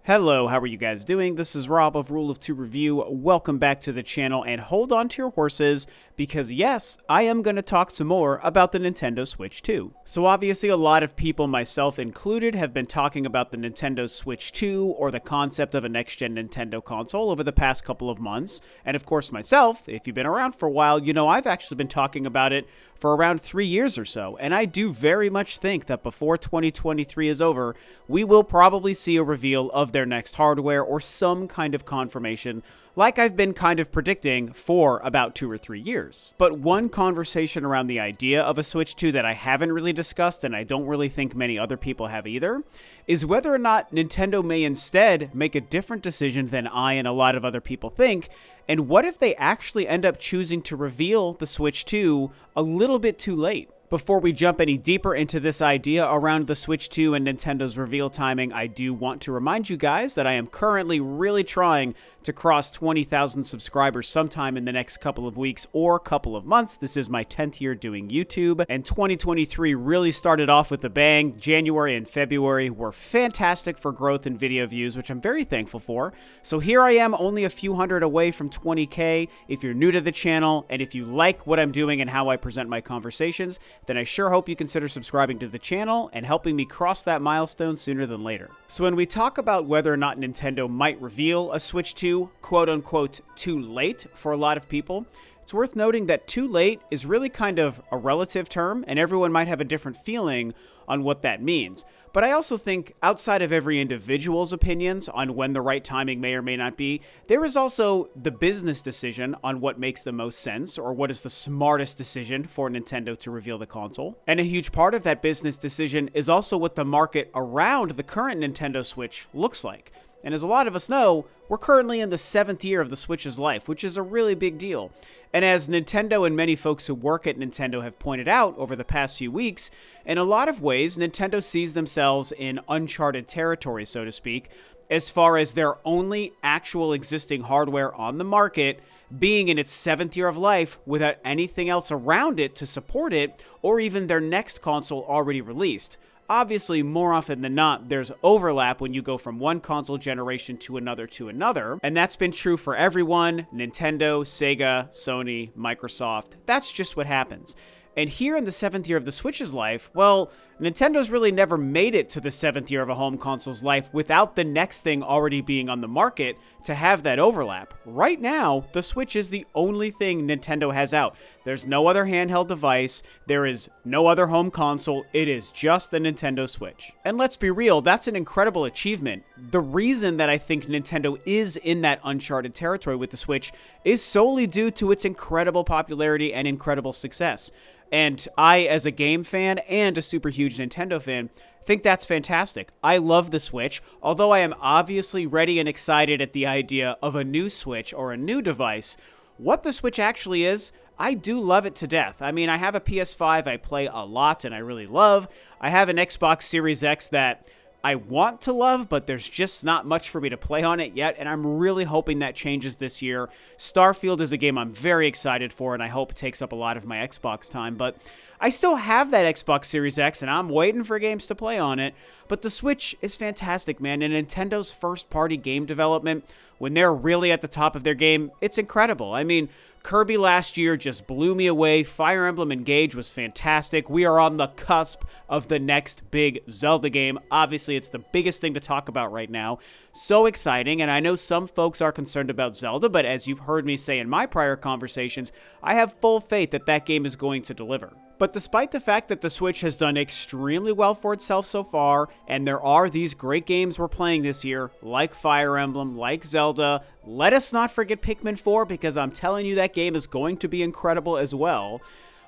Hello, how are you guys doing? This is Rob of Rule of Two Review. Welcome back to the channel and hold on to your horses because yes, I am going to talk some more about the Nintendo Switch 2. So obviously a lot of people, myself included, have been talking about the Nintendo Switch 2 or the concept of a next-gen Nintendo console over the past couple of months. And of course myself, if you've been around for a while, you know I've actually been talking about it for around 3 years or so. And I do very much think that before 2023 is over, we will probably see a reveal of their next hardware or some kind of confirmation like I've been kind of predicting for about 2 or 3 years. But one conversation around the idea of a Switch 2 that I haven't really discussed, and I don't really think many other people have either, is whether or not Nintendo may instead make a different decision than I and a lot of other people think, and what if they actually end up choosing to reveal the Switch 2 a little bit too late? Before we jump any deeper into this idea around the Switch 2 and Nintendo's reveal timing, I do want to remind you guys that I am currently really trying to cross 20,000 subscribers sometime in the next couple of weeks or couple of months. This is my 10th year doing YouTube, and 2023 really started off with a bang. January and February were fantastic for growth in video views, which I'm very thankful for. So here I am, only a few hundred away from 20K. If you're new to the channel, and if you like what I'm doing and how I present my conversations, then I sure hope you consider subscribing to the channel and helping me cross that milestone sooner than later. So when we talk about whether or not Nintendo might reveal a Switch 2, quote-unquote, too late for a lot of people, it's worth noting that too late is really kind of a relative term, and everyone might have a different feeling on what that means. But I also think outside of every individual's opinions on when the right timing may or may not be, there is also the business decision on what makes the most sense or what is the smartest decision for Nintendo to reveal the console. And a huge part of that business decision is also what the market around the current Nintendo Switch looks like. And as a lot of us know, we're currently in the 7th year of the Switch's life, which is a really big deal. And as Nintendo and many folks who work at Nintendo have pointed out over the past few weeks, in a lot of ways, Nintendo sees themselves in uncharted territory, so to speak, as far as their only actual existing hardware on the market being in its 7th year of life without anything else around it to support it, or even their next console already released. Obviously, more often than not, there's overlap when you go from one console generation to another, and that's been true for everyone: Nintendo, Sega, Sony, Microsoft. That's just what happens. And here in the 7th year of the Switch's life, well, Nintendo's really never made it to the 7th year of a home console's life without the next thing already being on the market to have that overlap. Right now, the Switch is the only thing Nintendo has out. There's no other handheld device, there is no other home console, it is just the Nintendo Switch. And let's be real, that's an incredible achievement. The reason that I think Nintendo is in that uncharted territory with the Switch is solely due to its incredible popularity and incredible success. And I, as a game fan and a super huge Nintendo fan, think that's fantastic. I love the Switch, although I am obviously ready and excited at the idea of a new Switch or a new device. What the Switch actually is, I do love it to death. I mean, I have a PS5 I play a lot and I really love. I have an Xbox Series X that I want to love, but there's just not much for me to play on it yet, and I'm really hoping that changes this year. Starfield is a game I'm very excited for, and I hope it takes up a lot of my Xbox time, but I still have that Xbox Series X, and I'm waiting for games to play on it. But the Switch is fantastic, man, and Nintendo's first-party game development, when they're really at the top of their game, it's incredible. I mean, Kirby last year just blew me away. Fire Emblem Engage was fantastic. We are on the cusp of the next big Zelda game. Obviously, it's the biggest thing to talk about right now. So exciting, and I know some folks are concerned about Zelda, but as you've heard me say in my prior conversations, I have full faith that that game is going to deliver. But despite the fact that the Switch has done extremely well for itself so far, and there are these great games we're playing this year, like Fire Emblem, like Zelda, let us not forget Pikmin 4, because I'm telling you that game is going to be incredible as well.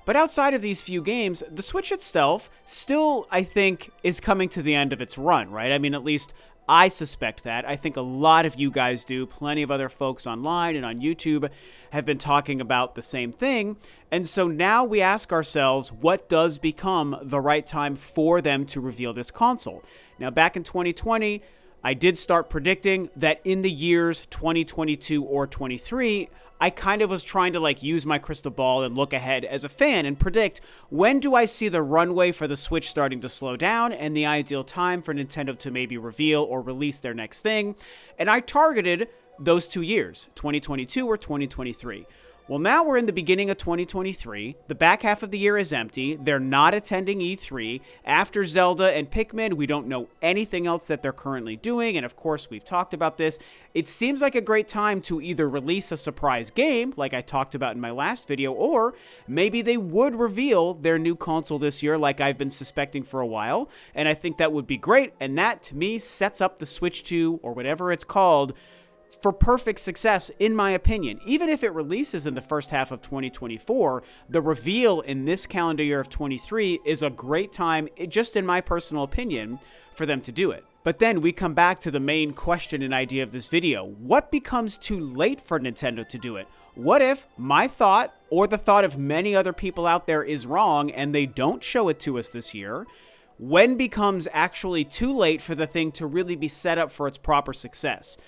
But outside of these few games, the Switch itself still, I think, is coming to the end of its run, right? I mean, at least I suspect that. I think a lot of you guys do. Plenty of other folks online and on YouTube have been talking about the same thing. And so now we ask ourselves, what does become the right time for them to reveal this console? Now, back in 2020, I did start predicting that in the years 2022 or 23, I kind of was trying to like use my crystal ball and look ahead as a fan and predict, when do I see the runway for the Switch starting to slow down and the ideal time for Nintendo to maybe reveal or release their next thing. And I targeted those 2 years, 2022 or 2023. Well, now we're in the beginning of 2023. The back half of the year is empty. They're not attending E3. After Zelda and Pikmin, we don't know anything else that they're currently doing. And of course, we've talked about this. It seems like a great time to either release a surprise game, like I talked about in my last video, or maybe they would reveal their new console this year, like I've been suspecting for a while. And I think that would be great. And that, to me, sets up the Switch 2, or whatever it's called, for perfect success, in my opinion. Even if it releases in the first half of 2024, the reveal in this calendar year of 23 is a great time, just in my personal opinion, for them to do it. But then we come back to the main question and idea of this video. What becomes too late for Nintendo to do it? What if my thought, or the thought of many other people out there, is wrong and they don't show it to us this year? When becomes actually too late for the thing to really be set up for its proper success?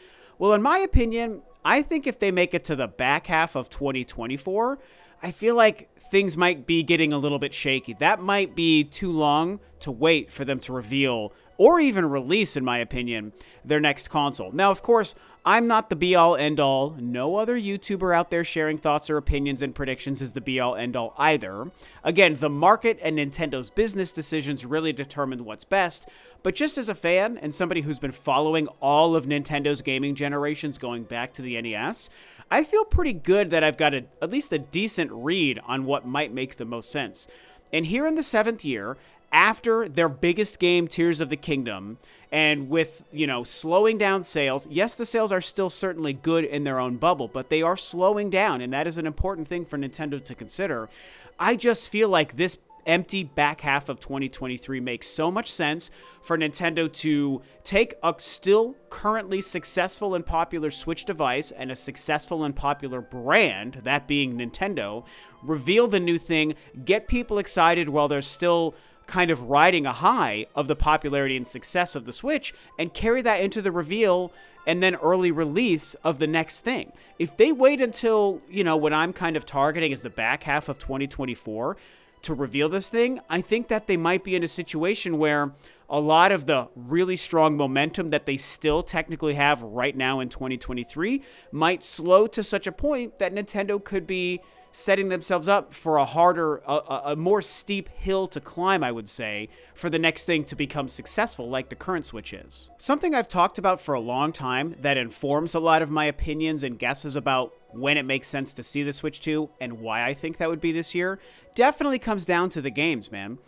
Well, in my opinion, I think if they make it to the back half of 2024, I feel like things might be getting a little bit shaky. That might be too long to wait for them to reveal, or even release, in my opinion, their next console. Now, of course, I'm not the be-all, end-all. No other YouTuber out there sharing thoughts or opinions and predictions is the be-all, end-all either. Again, the market and Nintendo's business decisions really determine what's best. But just as a fan and somebody who's been following all of Nintendo's gaming generations going back to the NES, I feel pretty good that I've got at least a decent read on what might make the most sense. And here in the 7th year, after their biggest game, Tears of the Kingdom, and with, slowing down sales, yes, the sales are still certainly good in their own bubble, but they are slowing down, and that is an important thing for Nintendo to consider. I just feel like this empty back half of 2023 makes so much sense for Nintendo to take a still currently successful and popular Switch device and a successful and popular brand, that being Nintendo, reveal the new thing, get people excited while they're still kind of riding a high of the popularity and success of the Switch, and carry that into the reveal and then early release of the next thing. If they wait until, what I'm kind of targeting is the back half of 2024 to reveal this thing, I think that they might be in a situation where a lot of the really strong momentum that they still technically have right now in 2023 might slow to such a point that Nintendo could be setting themselves up for a more steep hill to climb, I would say, for the next thing to become successful like the current Switch is. Something I've talked about for a long time that informs a lot of my opinions and guesses about when it makes sense to see the Switch 2 and why I think that would be this year definitely comes down to the games, man.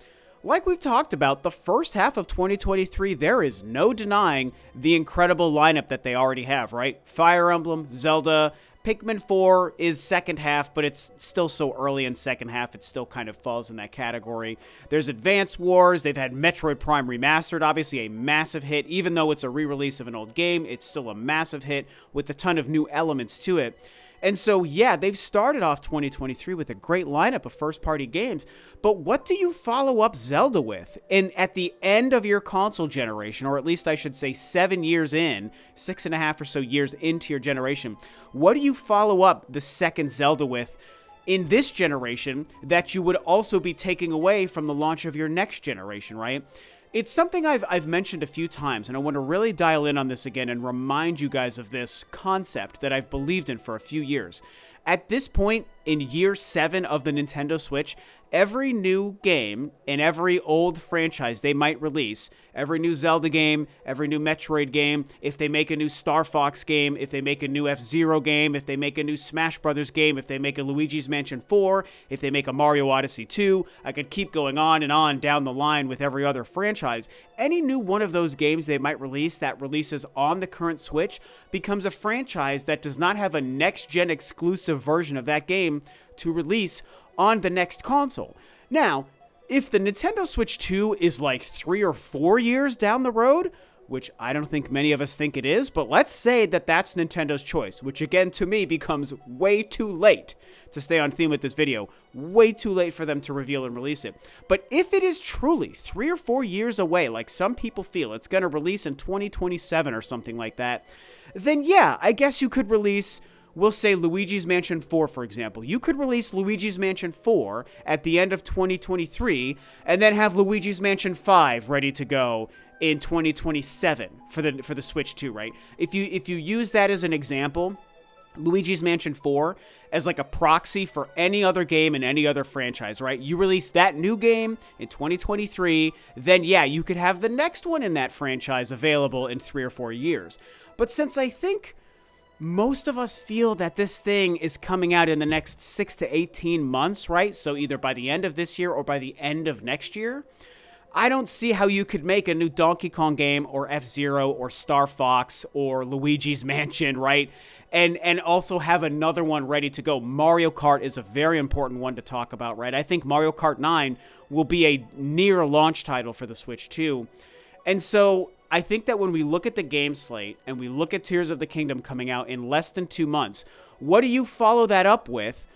Like we've talked about, the first half of 2023, there is no denying the incredible lineup that they already have, right? Fire Emblem, Zelda, Pikmin 4 is second half, but it's still so early in second half, it still kind of falls in that category. There's Advance Wars, they've had Metroid Prime Remastered, obviously a massive hit. Even though it's a re-release of an old game, it's still a massive hit with a ton of new elements to it. And so, yeah, they've started off 2023 with a great lineup of first-party games, but what do you follow up Zelda with? And at the end of your console generation, or at least I should say 7 years in, 6.5 or so years into your generation, what do you follow up the second Zelda with in this generation that you would also be taking away from the launch of your next generation, right? It's something I've mentioned a few times, and I want to really dial in on this again and remind you guys of this concept that I've believed in for a few years. At this point, in year 7 of the Nintendo Switch, every new game and every old franchise they might release, every new Zelda game, every new Metroid game, if they make a new Star Fox game, if they make a new F-Zero game, if they make a new Smash Brothers game, if they make a Luigi's Mansion 4, if they make a Mario Odyssey 2, I could keep going on and on down the line with every other franchise. Any new one of those games they might release that releases on the current Switch becomes a franchise that does not have a next-gen exclusive version of that game to release on the next console. Now, if the Nintendo Switch 2 is like 3 or 4 years down the road, which I don't think many of us think it is, but let's say that that's Nintendo's choice, which again to me becomes way too late to stay on theme with this video, way too late for them to reveal and release it. But if it is truly 3 or 4 years away, like some people feel, it's going to release in 2027 or something like that, then yeah, I guess you could release, we'll say Luigi's Mansion 4, for example. You could release Luigi's Mansion 4 at the end of 2023, and then have Luigi's Mansion 5 ready to go in 2027 for the Switch 2, right? If you use that as an example, Luigi's Mansion 4 as like a proxy for any other game in any other franchise, right? You release that new game in 2023, then yeah, you could have the next one in that franchise available in 3 or 4 years. But since I think most of us feel that this thing is coming out in the next 6 to 18 months, right? So either by the end of this year or by the end of next year, I don't see how you could make a new Donkey Kong game or F-Zero or Star Fox or Luigi's Mansion, right? And also have another one ready to go. Mario Kart is a very important one to talk about, right? I think Mario Kart 9 will be a near launch title for the Switch 2. And so I think that when we look at the game slate and we look at Tears of the Kingdom coming out in less than 2 months, what do you follow that up with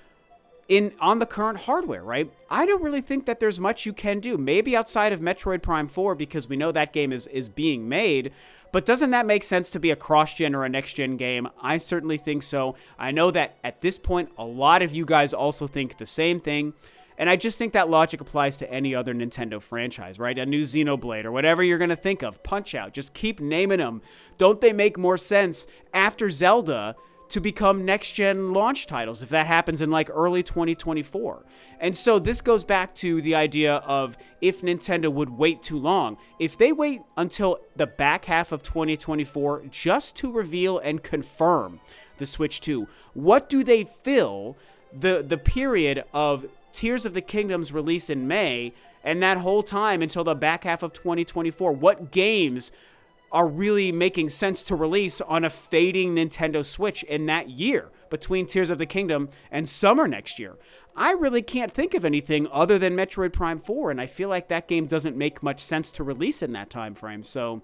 on the current hardware, right? I don't really think that there's much you can do. Maybe outside of Metroid Prime 4, because we know that game is being made. But doesn't that make sense to be a cross-gen or a next-gen game? I certainly think so. I know that at this point, a lot of you guys also think the same thing. And I just think that logic applies to any other Nintendo franchise, right? A new Xenoblade or whatever you're going to think of. Punch-Out. Just keep naming them. Don't they make more sense after Zelda to become next-gen launch titles if that happens in like early 2024? And so this goes back to the idea of if Nintendo would wait too long. If they wait until the back half of 2024 just to reveal and confirm the Switch 2, what do they fill the period of Tears of the Kingdom's release in May and that whole time until the back half of 2024? What games are really making sense to release on a fading Nintendo Switch in that year between Tears of the Kingdom and summer next year? I really can't think of anything other than Metroid Prime 4, and I feel like that game doesn't make much sense to release in that time frame. So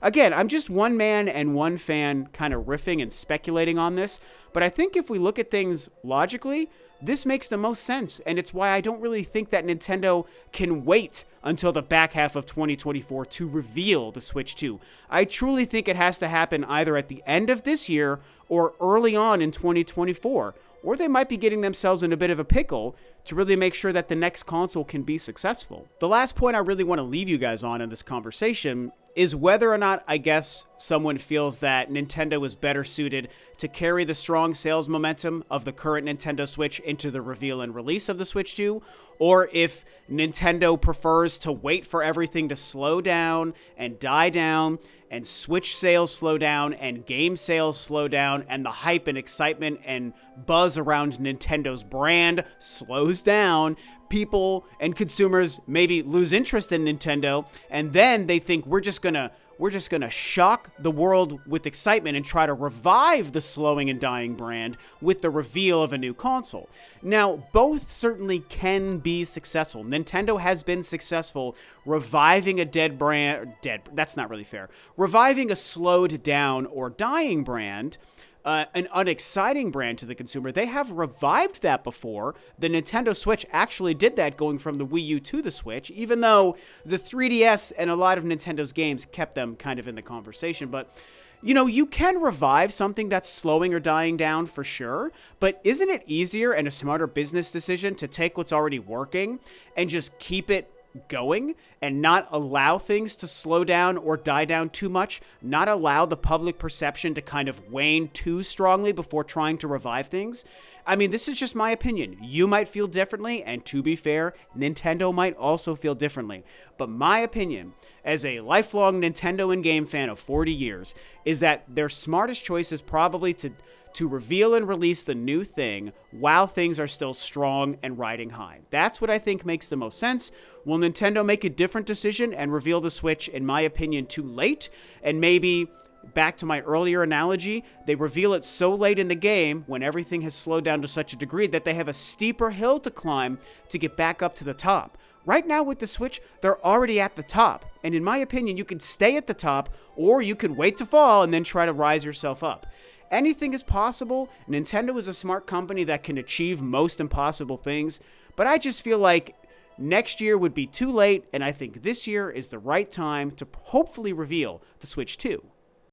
again, I'm just one man and one fan kind of riffing and speculating on this, but I think if we look at things logically, this makes the most sense, and it's why I don't really think that Nintendo can wait until the back half of 2024 to reveal the Switch 2. I truly think it has to happen either at the end of this year or early on in 2024, or they might be getting themselves in a bit of a pickle to really make sure that the next console can be successful. The last point I really want to leave you guys on in this conversation is whether or not, I guess, someone feels that Nintendo is better suited to carry the strong sales momentum of the current Nintendo Switch into the reveal and release of the Switch 2, or if Nintendo prefers to wait for everything to slow down and die down, and Switch sales slow down, and game sales slow down, and the hype and excitement and buzz around Nintendo's brand slows down. People and consumers maybe lose interest in Nintendo, and then they think we're just gonna shock the world with excitement and try to revive the slowing and dying brand with the reveal of a new console. Now, both certainly can be successful. Nintendo has been successful reviving a that's not really fair. Reviving a slowed down or dying brand, an unexciting brand to the consumer. They have revived that before. The Nintendo Switch actually did that going from the Wii U to the Switch, even though the 3DS and a lot of Nintendo's games kept them kind of in the conversation. But, you know, you can revive something that's slowing or dying down for sure, but isn't it easier and a smarter business decision to take what's already working and just keep it going and not allow things to slow down or die down too much, not allow the public perception to kind of wane too strongly before trying to revive things? I mean, this is just my opinion. You might feel differently, and to be fair, Nintendo might also feel differently. But my opinion, as a lifelong Nintendo and game fan of 40 years, is that their smartest choice is probably to reveal and release the new thing while things are still strong and riding high. That's what I think makes the most sense. Will Nintendo make a different decision and reveal the Switch, in my opinion, too late? And maybe, back to my earlier analogy, they reveal it so late in the game when everything has slowed down to such a degree that they have a steeper hill to climb to get back up to the top. Right now with the Switch, they're already at the top. And in my opinion, you can stay at the top, or you could wait to fall and then try to rise yourself up. Anything is possible. Nintendo is a smart company that can achieve most impossible things, but I just feel like next year would be too late, and I think this year is the right time to hopefully reveal the Switch 2.